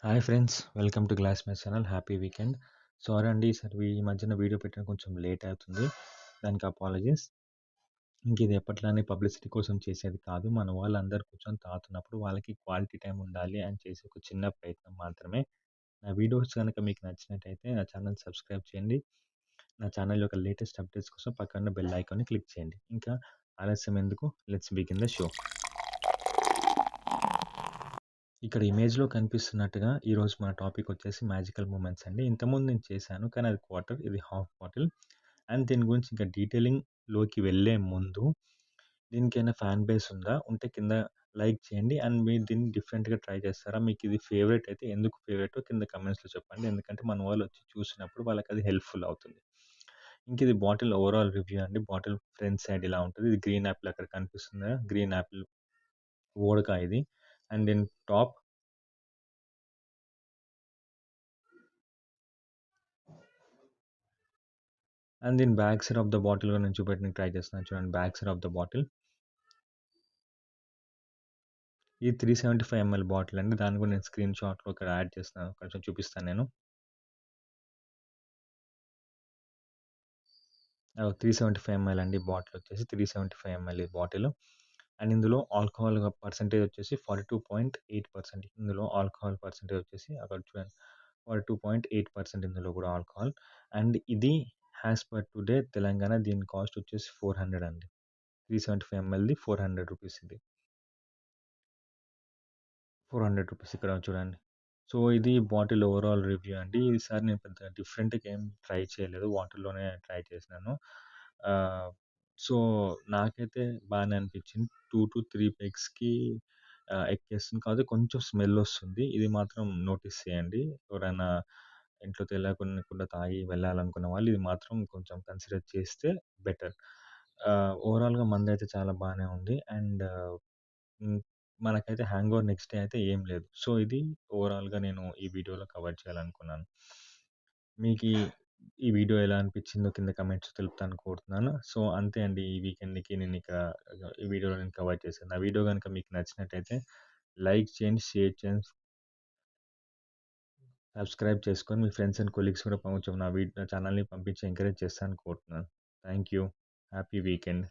Hi friends, welcome to glass my channel. Happy weekend. Sorry అండి, ఈసారి ఈ మధ్యన వీడియో పెట్టడం కొంచెం లేట్ అవుతుంది. దానికి అపాలజీస్. ఇంక ఇది ఎప్పట్లానే పబ్లిసిటీ కోసం చేసేది కాదు. మన వాళ్ళందరూ కూర్చొని తాగుతున్నప్పుడు వాళ్ళకి క్వాలిటీ టైం ఉండాలి అని చేసే ఒక చిన్న ప్రయత్నం మాత్రమే. నా వీడియోస్ కనుక మీకు నచ్చినట్టయితే నా ఛానల్ సబ్స్క్రైబ్ చేయండి. నా ఛానల్ యొక్క లేటెస్ట్ అప్డేట్స్ కోసం పక్కన బెల్ ఐకాన్ని క్లిక్ చేయండి. ఇంకా ఆలస్యం ఎందుకు, లెట్స్ బిగిన్ ద షో. ఇక్కడ ఇమేజ్‌లో కనిపిస్తున్నట్టుగా ఈరోజు మన టాపిక్ వచ్చేసి మ్యాజికల్ మూమెంట్స్ అండి. ఇంతకుముందు నేను చేశాను. కానీ అది క్వార్టర్, ఇది హాఫ్ బాటిల్. అండ్ దీని గురించి ఇంకా డీటెయిలింగ్‌లోకి వెళ్ళే ముందు దీనికేమైనా ఫ్యాన్ బేస్ ఉందా? ఉంటే కింద లైక్ చేయండి. అండ్ మీరు దీన్ని డిఫరెంట్‌గా ట్రై చేస్తారా? మీకు ఇది ఫేవరెట్ అయితే ఎందుకు ఫేవరెటో కింద కమెంట్స్‌లో చెప్పండి. ఎందుకంటే మన వాళ్ళు వచ్చి చూసినప్పుడు వాళ్ళకది హెల్ప్‌ఫుల్ అవుతుంది. ఇంక ఇది బాటిల్ ఓవరాల్ రివ్యూ అండి. బాటిల్ ఫ్రంట్ సైడ్ ఇలా ఉంటది. ఇది గ్రీన్ యాపిల్ అక్కడ కనిపిస్తుంది కదా! గ్రీన్ యాపిల్ వోడ్కా ఇది. అండ్ దీని టాప్ అండ్ దీని back side of the bottle కూడా నేను చూపెట్టడానికి ట్రై చేస్తున్నాను చూడండి. Back side of the bottle ఇది 375 ఎంఎల్ బాటిల్ అండి. దాన్ని కూడా నేను స్క్రీన్ షాట్లో ఇక్కడ యాడ్ చేస్తున్నాను. కొంచెం చూపిస్తాను నేను. 375 ఎంఎల్ అండి బాటిల్ వచ్చేసి 375 ఎంఎల్ ఈ బాటిల్. అండ్ ఇందులో ఆల్కహాల్ పర్సెంటేజ్ వచ్చేసి 42.8%. ఇందులో ఆల్కహాల్ పర్సెంటేజ్ వచ్చేసి అక్కడ చూడండి 42.8% ఇందులో కూడా ఆల్కహాల్. అండ్ ఇది యాజ్ పర్ టుడే తెలంగాణ దీని కాస్ట్ వచ్చేసి 400 అండి. 375 ఎంఎల్ది 400 రూపీస్ ఇది. 400 రూపీస్ ఇక్కడ చూడండి. సో, ఇది బాటిల్ ఓవరాల్ రివ్యూ అండి. ఈసారి నేను పెద్ద డిఫరెంట్‌గా ఏం ట్రై చేయలేదు. వాటర్‌లోనే ట్రై చేసినాను. ఆహ్, సో, నాకైతే బానే అనిపించింది. 2-3 పెగ్స్‌కి ఎక్కేస్తుంది. కాకపోతే కొంచెం స్మెల్ వస్తుంది. ఇది మాత్రం నోటీస్ చేయండి. ఎవరైనా ఇంట్లో తెలియకుండా తాగి వెళ్ళాలనుకున్న వాళ్ళు ఇది మాత్రం కొంచెం కన్సిడర్ చేస్తే బెటర్. ఓవరాల్‌గా మందైతే చాలా బానే ఉంది. అండ్ హ్మ్. మనకైతే హ్యాంగోవర్ నెక్స్ట్ డే అయితే ఏం లేదు. సో, ఇది ఓవరాల్‌గా నేను ఈ వీడియోలో కవర్ చేయాలనుకున్నాను. మీకీ ఈ వీడియో ఎలా అనిపించిందో కింద కమెంట్స్ తెలుపుతాను కోరుతున్నాను. సో, అంతే అండి. ఈ వీకెండ్‌కి ఈ వీడియోలో నేను కవర్ చేశాను. నా వీడియో గనుక మీకు నచ్చినట్టయితే లైక్ చేయండి, షేర్ చేయండి, సబ్స్క్రైబ్ చేసుకొని మీ ఫ్రెండ్స్ అండ్ కొలీగ్స్ కూడా కొంచెం నా ఛానల్‌ని పంపించి ఎంకరేజ్ చేస్తారని కోరుతున్నాను. Thank you. Happy weekend.